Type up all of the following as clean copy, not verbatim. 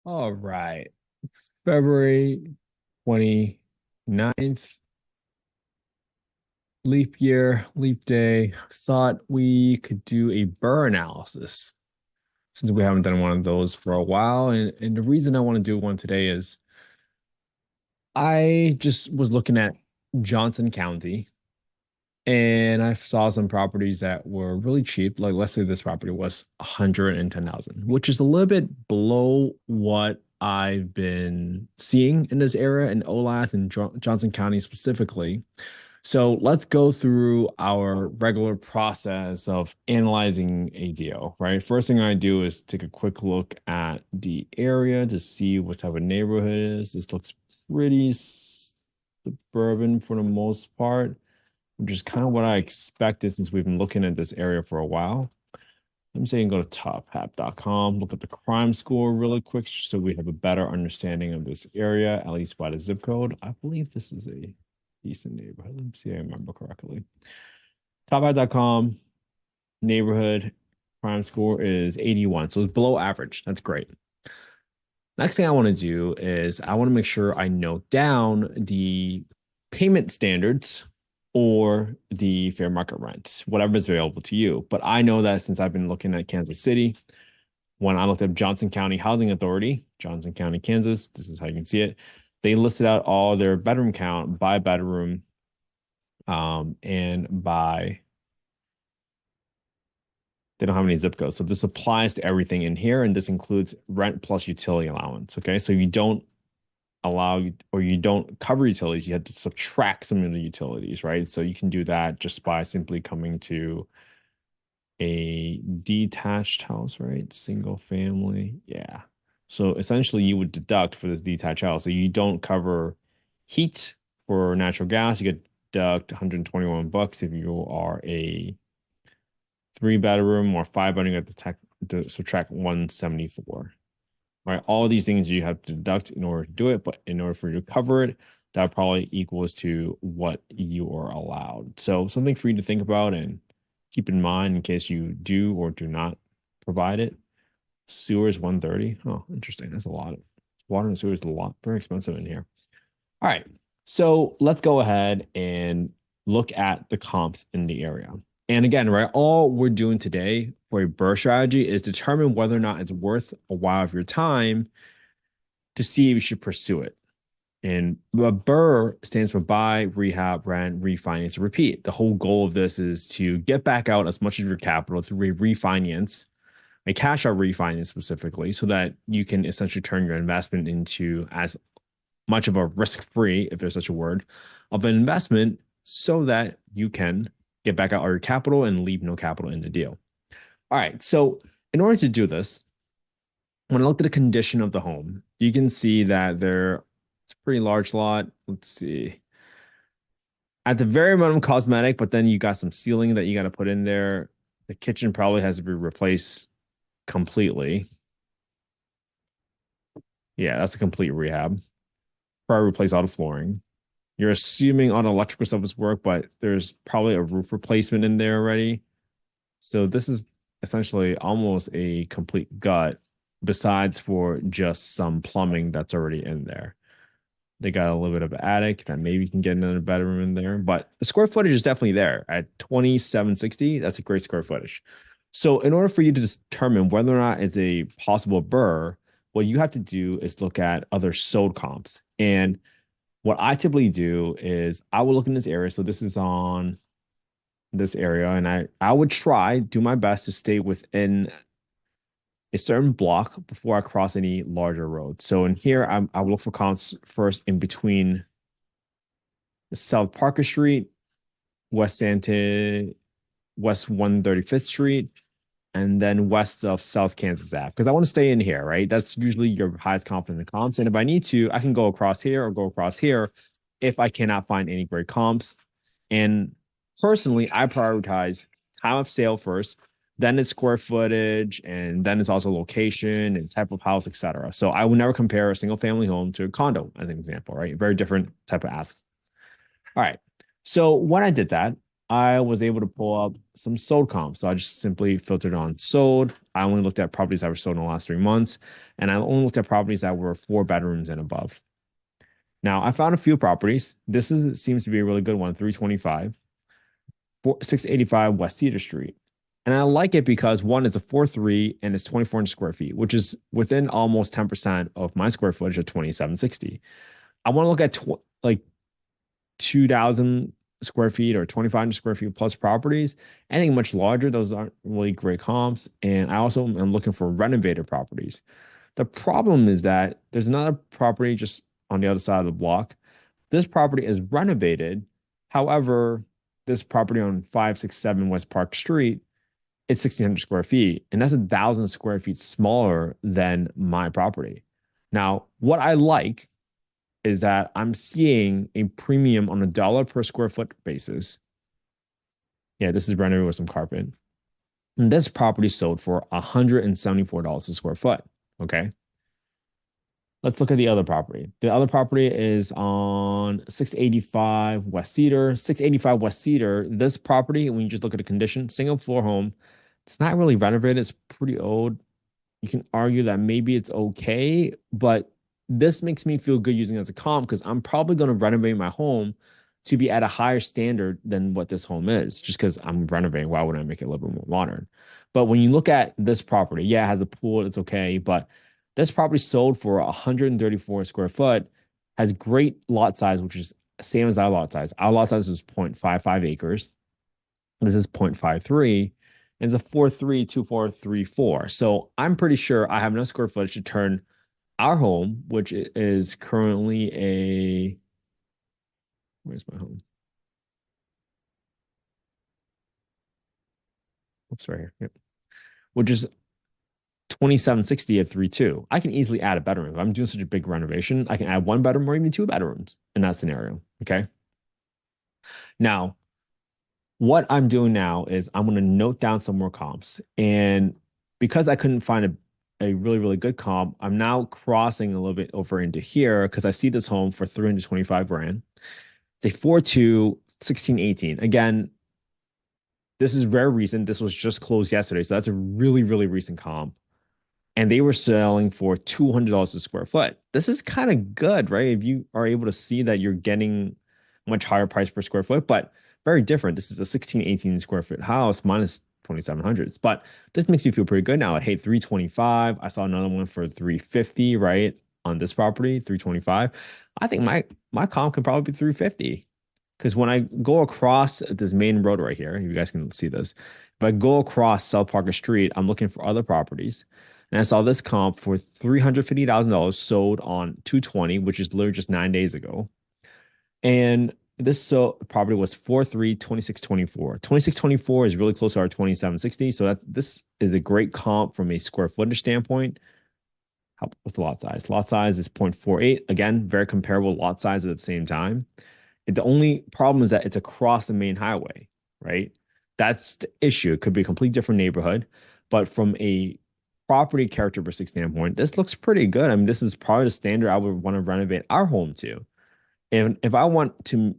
All right. It's February 29th, leap year, leap day. Thought we could do a BRRRR analysis since we haven't done one of those for a while. And the reason I want to do one today is I just was looking at Johnson County and I saw some properties that were really cheap. Like let's say this property was 110,000, which is a little bit below what I've been seeing in this area in Olathe and Johnson County specifically. So let's go through our regular process of analyzing a deal, right? First thing I do is take a quick look at the area to see what type of neighborhood it is. This looks pretty suburban for the most part, which is kind of what I expected since we've been looking at this area for a while. I'm saying go to tophap.com, look at the crime score really quick so we have a better understanding of this area, at least by the zip code. I believe this is a decent neighborhood. Let me see if I remember correctly. Tophap.com, neighborhood crime score is 81. So it's below average. That's great. Next thing I want to do is I want to make sure I note down the payment standards or the fair market rent, whatever is available to you. But I know that since I've been looking at Kansas City, when I looked at Johnson County Housing Authority, Johnson County, Kansas, this is how you can see it. They listed out all their bedroom count by bedroom, and by they don't have any zip codes. So this applies to everything in here, and this includes rent plus utility allowance. Okay, so you don't allow or you don't cover utilities, you have to subtract some of the utilities, right? So you can do that just by simply coming to a detached house, right? Single family. Yeah. So essentially you would deduct for this detached house. So you don't cover heat for natural gas, you get deduct 121 bucks if you are a three bedroom or five bedroom, you have to subtract 174. Right? All of these things you have to deduct in order to do it, but in order for you to cover it, that probably equals to what you are allowed. So something for you to think about and keep in mind in case you do or do not provide it. Sewer is 130. Oh, interesting. That's a lot. Water and sewer is a lot, very expensive in here. All right. So let's go ahead and look at the comps in the area. And again, right, all we're doing today for a BRRRR strategy is determine whether or not it's worth a while of your time to see if you should pursue it. And BRRRR stands for buy, rehab, rent, refinance, repeat. The whole goal of this is to get back out as much of your capital to refinance, a cash out refinance specifically, so that you can essentially turn your investment into as much of a risk-free, if there's such a word, of an investment so that you can get back out all your capital and leave no capital in the deal. All right. So in order to do this, when I looked at the condition of the home, you can see that it's a pretty large lot. Let's see. At the very minimum cosmetic, but then you got some ceiling that you got to put in there. The kitchen probably has to be replaced completely. Yeah, that's a complete rehab. Probably replace all the flooring. You're assuming all the electrical stuff is work, but there's probably a roof replacement in there already. So this is essentially almost a complete gut, besides for just some plumbing that's already in there. They got a little bit of an attic that maybe you can get another bedroom in there, but the square footage is definitely there at 2,760. That's a great square footage. So in order for you to determine whether or not it's a possible BRRRR, what you have to do is look at other sold comps. And what I typically do is I will look in this area. So this is on this area, and I would do my best to stay within a certain block before I cross any larger roads. So in here, I will look for comps first in between South Parker Street, West 135th Street, and then west of South Kansas Ave, because I want to stay in here, right? That's usually your highest confidence comps. And if I need to, I can go across here or go across here if I cannot find any great comps. And personally, I prioritize time of sale first, then it's square footage, and then it's also location and type of house, etc. So I will never compare a single family home to a condo as an example, right? Very different type of ask. All right. So when I did that, I was able to pull up some sold comps. So I just simply filtered on sold. I only looked at properties that were sold in the last 3 months, and I only looked at properties that were 4 bedrooms and above. Now I found a few properties. This is seems to be a really good one, 325, 685 West Cedar Street. And I like it because one, it's a 4.3 and it's 2,400 square feet, which is within almost 10% of my square footage of 2,760. I want to look at like 2,000 square feet or 2,500 square feet plus properties. Anything much larger, those aren't really great comps. And I also am looking for renovated properties. The problem is that there's another property just on the other side of the block. This property is renovated. However, this property on 567 West Park Street, it's 1,600 square feet, and that's 1,000 square feet smaller than my property. Now, what I like is that I'm seeing a premium on a dollar per square foot basis. Yeah, this is renovated with some carpet. And this property sold for $174 a square foot. Okay. Let's look at the other property. The other property is on 685 West Cedar. 685 West Cedar. This property, when you just look at the condition, single floor home, it's not really renovated. It's pretty old. You can argue that maybe it's okay, but this makes me feel good using it as a comp because I'm probably going to renovate my home to be at a higher standard than what this home is, just because I'm renovating. Why would I make it a little bit more modern? But when you look at this property, yeah, it has a pool, it's okay, but this property sold for 134 square foot, has great lot size, which is same as our lot size. Our lot size is 0.55 acres. This is 0.53. And it's a 4.32434. So I'm pretty sure I have enough square footage to turn our home, which is currently a, where's my home? Oops, right here. Yep. Which is 2,760 at 3.2. I can easily add a bedroom. If I'm doing such a big renovation, I can add 1 bedroom or even 2 bedrooms in that scenario. Okay. Now, what I'm doing now is I'm going to note down some more comps. And because I couldn't find a really, really good comp, I'm now crossing a little bit over into here because I see this home for 325 grand. It's a 4.2, 1618. Again, this is very recent. This was just closed yesterday. So that's a really, really recent comp. And they were selling for $200 a square foot. This is kind of good, right? If you are able to see that you're getting much higher price per square foot, but very different. This is a 1618 square foot house minus 2,700s. But this makes me feel pretty good now. At hate 325. I saw another one for 350, right? On this property, 325. I think my comp could probably be 350. Because when I go across this main road right here, you guys can see this. If I go across South Parker Street, I'm looking for other properties. And I saw this comp for $350,000 sold on 220, which is literally just 9 days ago. And this property was 4.3, 2624. 2624 is really close to our 2760. So this is a great comp from a square footage standpoint. Help with the lot size. Lot size is 0.48. Again, very comparable lot size at the same time. The only problem is that it's across the main highway, right? That's the issue. It could be a completely different neighborhood, but from a property characteristic standpoint, this looks pretty good. I mean, this is probably the standard I would want to renovate our home to. And if I want to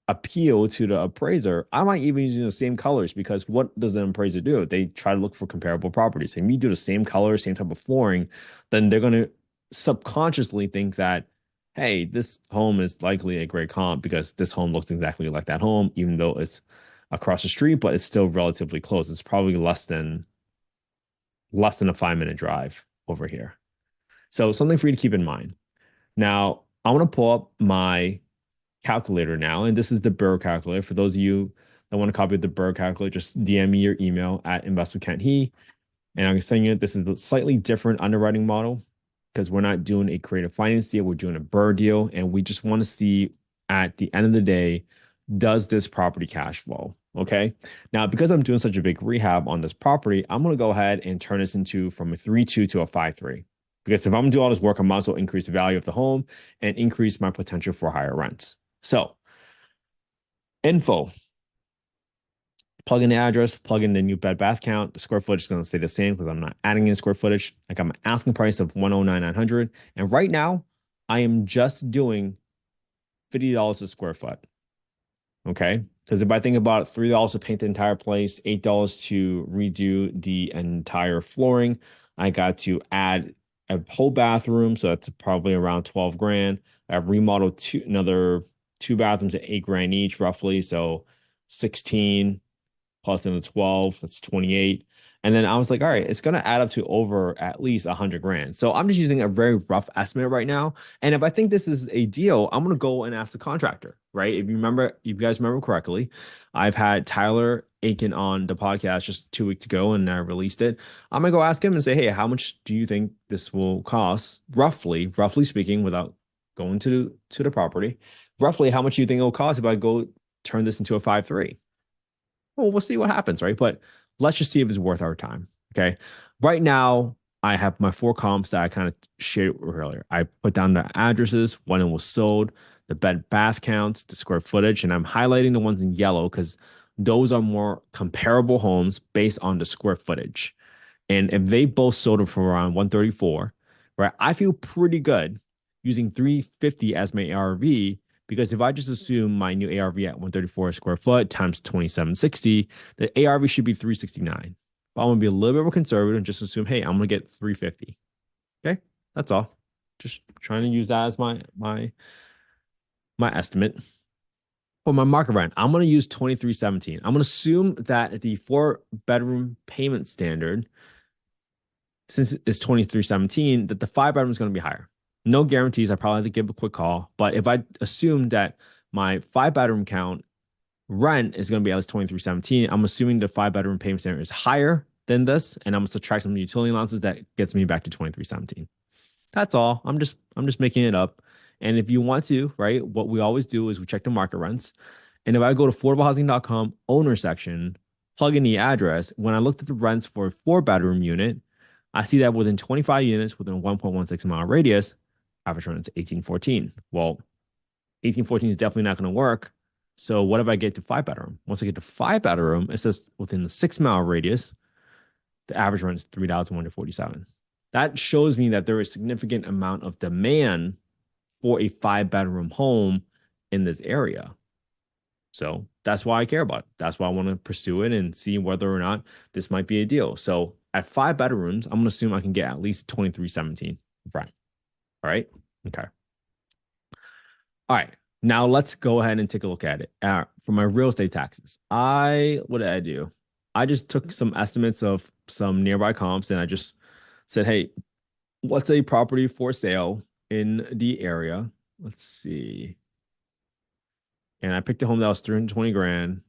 appeal to the appraiser, I might even use the same colors because what does the appraiser do? They try to look for comparable properties. If you do the same color, same type of flooring, then they're going to subconsciously think that, hey, this home is likely a great comp because this home looks exactly like that home, even though it's across the street, but it's still relatively close. It's probably less than a 5 minute drive over here. So something for you to keep in mind. Now, I want to pull up my calculator now, and this is the BRRRR calculator. For those of you that want to copy the BRRRR calculator, just DM me your email at investwithkenthe, and I'm saying it. This is a slightly different underwriting model because we're not doing a creative finance deal. We're doing a BRRRR deal, and we just want to see at the end of the day, does this property cash flow? Okay. Now, because I'm doing such a big rehab on this property, I'm going to go ahead and turn this into from a 3.2 to a 5.3. Because if I'm going to do all this work, I might as well increase the value of the home and increase my potential for higher rents. So, info. Plug in the address, plug in the new bed bath count. The square footage is going to stay the same because I'm not adding in square footage. I got my asking price of $109,900. And right now, I am just doing $50 a square foot. Okay. Because if I think about it, $3 to paint the entire place, $8 to redo the entire flooring. I got to add a whole bathroom, so that's probably around 12 grand. I remodeled another two bathrooms at 8 grand each, roughly. So 16 plus then the 12, that's 28. And then I was like, all right, it's going to add up to over at least 100 grand. So I'm just using a very rough estimate right now. And if I think this is a deal, I'm going to go and ask the contractor, right? If you guys remember correctly, I've had Tyler Aiken on the podcast just 2 weeks ago and I released it. I'm going to go ask him and say, hey, how much do you think this will cost, roughly speaking, without going to the property? Roughly, how much do you think it will cost if I go turn this into a 5-3? Well, we'll see what happens, right? But let's just see if it's worth our time. Okay. Right now, I have my four comps that I kind of shared earlier. I put down the addresses, when it was sold, the bed bath counts, the square footage, and I'm highlighting the ones in yellow because those are more comparable homes based on the square footage. And if they both sold it for around 134, right, I feel pretty good using 350 as my ARV because if I just assume my new ARV at 134 square foot times 2760, the ARV should be 369. But I'm gonna be a little bit more conservative and just assume, hey, I'm gonna get 350. Okay, that's all. Just trying to use that as my estimate. For my market rent, I'm gonna use 2317. I'm gonna assume that the 4 bedroom payment standard, since it's 2317, that the 5 bedroom is going to be higher. No guarantees. I probably have to give a quick call. But if I assume that my 5 bedroom count rent is going to be at least 2317, I'm assuming the 5 bedroom payment standard is higher than this, and I'm going to subtract some utility allowances that gets me back to 2317. That's all. I'm just making it up. And if you want to, right, what we always do is we check the market rents. And if I go to affordablehousing.com owner section, plug in the address, when I looked at the rents for a 4 bedroom unit, I see that within 25 units within a 1.16 mile radius, average rent is 1814. Well, 1814 is definitely not going to work. So what if I get to 5 bedroom? Once I get to 5 bedroom, it says within the 6 mile radius, the average rent is $3,147. That shows me that there is significant amount of demand for a 5 bedroom home in this area. So that's why I care about it. That's why I want to pursue it and see whether or not this might be a deal. So at 5 bedrooms, I'm going to assume I can get at least 2317 rent. All right. Okay. All right. Now let's go ahead and take a look at it. For my real estate taxes, what did I do? I just took some estimates of some nearby comps and I just said, hey, what's a property for sale in the area? Let's see. And I picked a home that was 320 grand.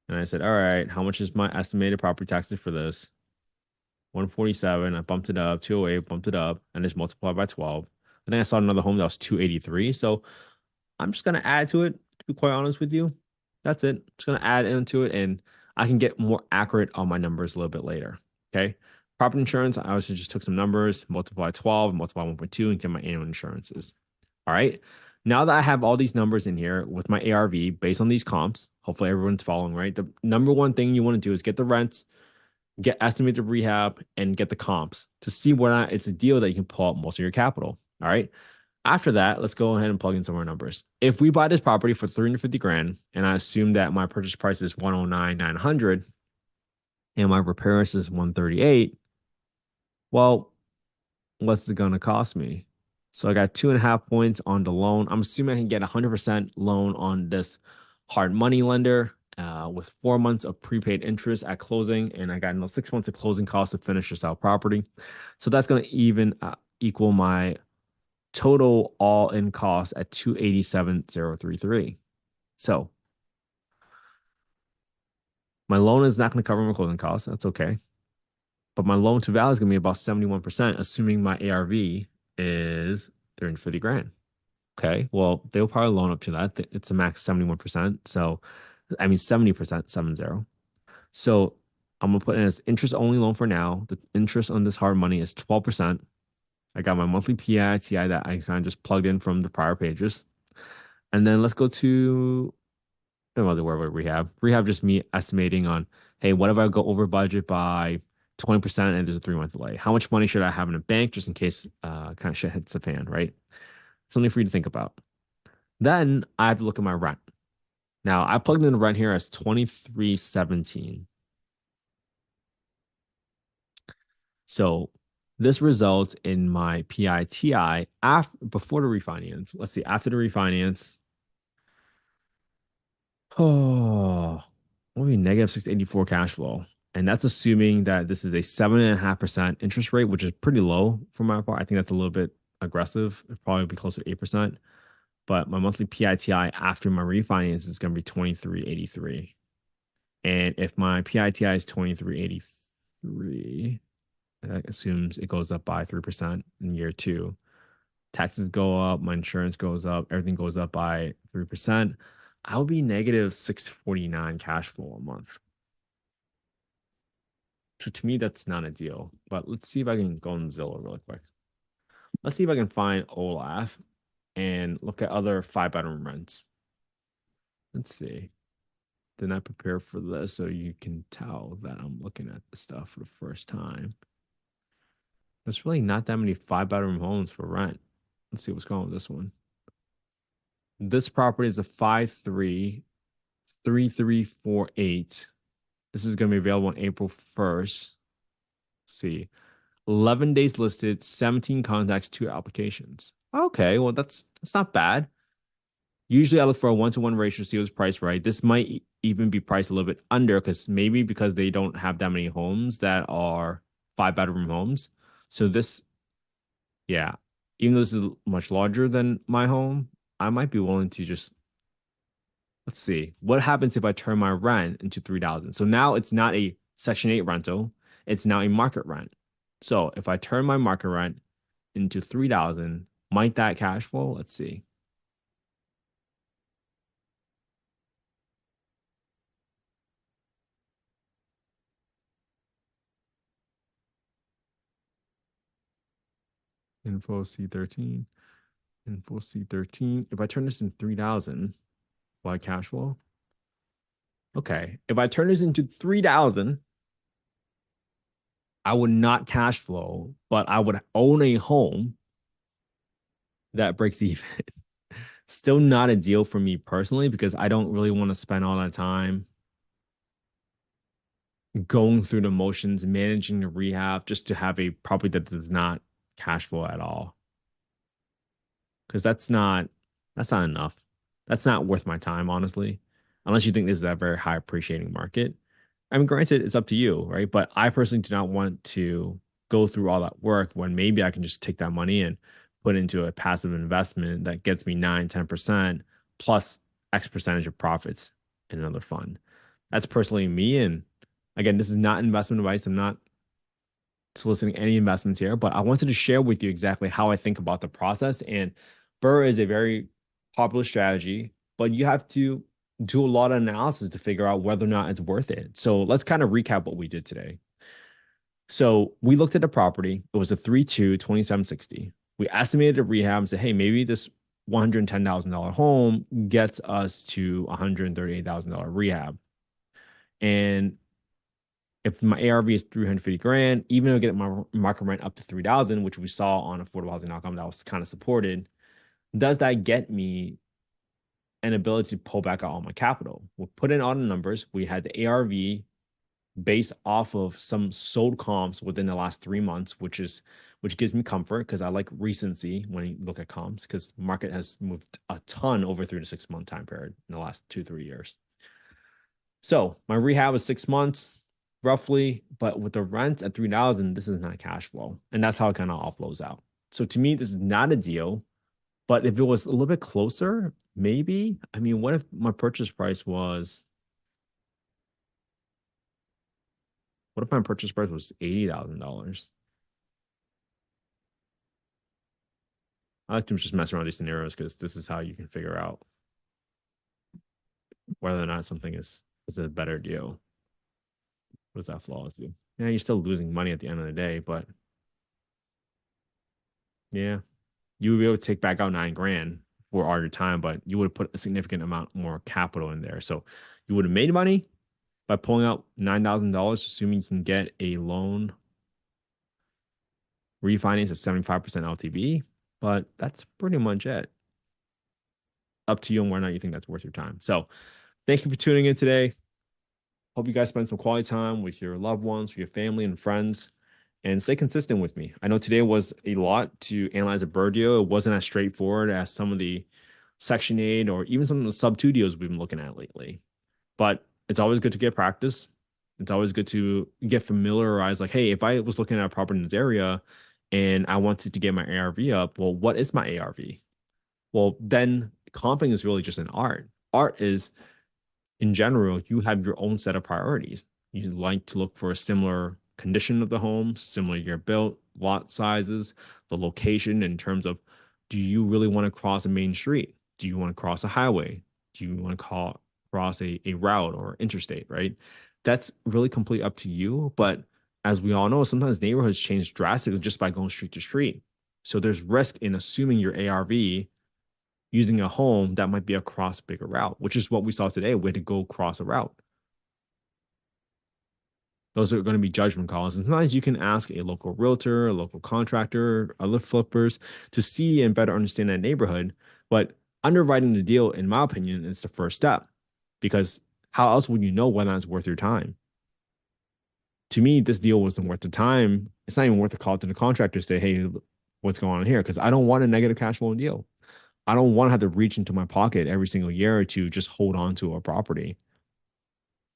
And I said, all right, how much is my estimated property taxes for this? 147. I bumped it up, 208, bumped it up, and just multiplied by 12. And then I saw another home that was 283. So I'm just gonna add to it, to be quite honest with you. That's it. Just gonna add into it, and I can get more accurate on my numbers a little bit later. Okay. Property insurance, I also just took some numbers, multiply 12, multiply 1.2, and get my annual insurances. All right. Now that I have all these numbers in here with my ARV based on these comps, hopefully everyone's following, right? The number one thing you want to do is get the rents, get estimated rehab, and get the comps to see whether or not it's a deal that you can pull out most of your capital. All right. After that, let's go ahead and plug in some more numbers. If we buy this property for 350 grand, and I assume that my purchase price is 109,900 and my repairs is 138, well, what's it gonna cost me? So I got 2.5 points on the loan. I'm assuming I can get 100% loan on this hard money lender with 4 months of prepaid interest at closing, and I got another 6 months of closing costs to finish this out property. So that's going to even equal my total all-in cost at 287,033. So my loan is not going to cover my closing costs. That's okay. But my loan to value is going to be about 71%, assuming my ARV is 350 grand. Okay. Well, they'll probably loan up to that. It's a max 71%. So, I mean, 70%, 70. So I'm going to put in as interest only loan for now. The interest on this hard money is 12%. I got my monthly PI, TI that I kind of just plugged in from the prior pages. And then let's go to, don't really worry about rehab. Rehab just me estimating on, hey, what if I go over budget by 20% and there's a 3 month delay? How much money should I have in a bank just in case kind of shit hits the fan, right? Something for you to think about. Then I have to look at my rent. Now I plugged in the rent here as 2317. So this results in my PITI after before the refinance. Let's see, after the refinance, oh, only negative 684 cash flow. And that's assuming that this is a 7.5% interest rate, which is pretty low for my part. I think that's a little bit aggressive. It'd probably be closer to 8%. But my monthly PITI after my refinance is going to be 2383. And if my PITI is 2383, that assumes it goes up by 3% in year two. Taxes go up, my insurance goes up, everything goes up by 3%. I'll be negative 649 cash flow a month. So to me, that's not a deal. But let's see if I can go on Zillow really quick. Let's see if I can find Olaf and look at other 5 bedroom rents. Let's see. Did I prepare for this so you can tell that I'm looking at the stuff for the first time? There's really not that many 5 bedroom homes for rent. Let's see what's going on with this one. This property is a 533348. This is going to be available on April 1st. Let's see. 11 days listed, 17 contacts, 2 applications. Okay, well that's not bad. Usually I look for a 1-to-1 ratio to see what's priced right. This might even be priced a little bit under because they don't have that many homes that are 5 bedroom homes. So this, yeah, even though this is much larger than my home, I might be willing to just let's see. What happens if I turn my rent into 3,000? So now it's not a Section 8 rental, it's now a market rent. So if I turn my market rent into 3,000, might that cash flow? Let's see. Info C13, info C13. If I turn this into 3,000, why cash flow? Okay. If I turn this into 3,000, I would not cash flow, but I would own a home that breaks even. Still not a deal for me personally because I don't really want to spend all that time going through the motions, managing the rehab just to have a property that does not cash flow at all. Because that's not enough. That's not worth my time, honestly. Unless you think this is a very high appreciating market. I mean, granted, it's up to you, right? But I personally do not want to go through all that work when maybe I can just take that money and put into a passive investment that gets me 9, 10% plus X percentage of profits in another fund. That's personally me. And again, this is not investment advice. I'm not soliciting any investments here, but I wanted to share with you exactly how I think about the process. And BRRRR is a very popular strategy, but you have to do a lot of analysis to figure out whether or not it's worth it. So let's kind of recap what we did today. So we looked at the property. It was a 3.2, 2760. We estimated the rehab and said, hey, maybe this $110,000 home gets us to $138,000 rehab. And if my ARV is 350 grand, even though I get my market rent up to 3,000, which we saw on affordablehousing.com, that was kind of supported, does that get me an ability to pull back out all my capital? We'll put in all the numbers. We had the ARV based off of some sold comps within the last 3 months, which gives me comfort because I like recency when you look at comps because market has moved a ton over 3 to 6 month time period in the last 2, 3 years. So my rehab is 6 months roughly, but with the rent at 3,000, this is not cash flow. And that's how it kind of all flows out. So to me, this is not a deal. But if it was a little bit closer, maybe. I mean, what if my purchase price was, what if my purchase price was $80,000? I like to just mess around with these scenarios because this is how you can figure out whether or not something is a better deal. What does that flaw do? Yeah, you're still losing money at the end of the day, but yeah, you would be able to take back out 9 grand for all your time, but you would have put a significant amount more capital in there. So you would have made money by pulling out $9,000, assuming you can get a loan refinance at 75% LTV. But that's pretty much it. Up to you on whether or not you think that's worth your time. So Thank you for tuning in today. Hope you guys spend some quality time with your loved ones, with your family and friends, and stay consistent with me. I know today was a lot to analyze a BRRRR deal. It wasn't as straightforward as some of the Section 8 or even some of the sub 2 deals we've been looking at lately. But it's always good to get practice. It's always good to get familiarized. Like, hey, if I was looking at a property in this area and I wanted to get my ARV up, well, what is my ARV? Well, then comping is really just an art. Art is, in general, you have your own set of priorities. You like to look for a similar condition of the home, similar year built, lot sizes, the location in terms of, do you really want to cross a main street? Do you want to cross a highway? Do you want to cross a route or interstate, right? That's really completely up to you. But as we all know, sometimes neighborhoods change drastically just by going street to street. So there's risk in assuming your ARV using a home that might be across a bigger route, which is what we saw today. We had to go across a route. Those are going to be judgment calls. And sometimes you can ask a local realtor, a local contractor, other flippers to see and better understand that neighborhood. But underwriting the deal, in my opinion, is the first step because how else would you know whether it's worth your time? To me, this deal wasn't worth the time. It's not even worth the call to the contractor to say, hey, what's going on here? Because I don't want a negative cash flow deal. I don't want to have to reach into my pocket every single year to just hold on to a property.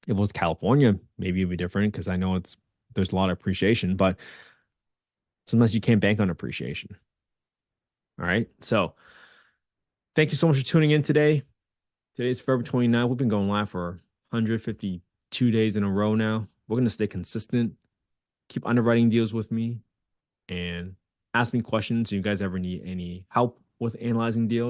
If it was California, maybe it'd be different because I know there's a lot of appreciation, but sometimes you can't bank on appreciation. All right. So thank you so much for tuning in today. Today's February 29th. We've been going live for 152 days in a row now. We're going to stay consistent, keep underwriting deals with me, and ask me questions if you guys ever need any help with analyzing deals.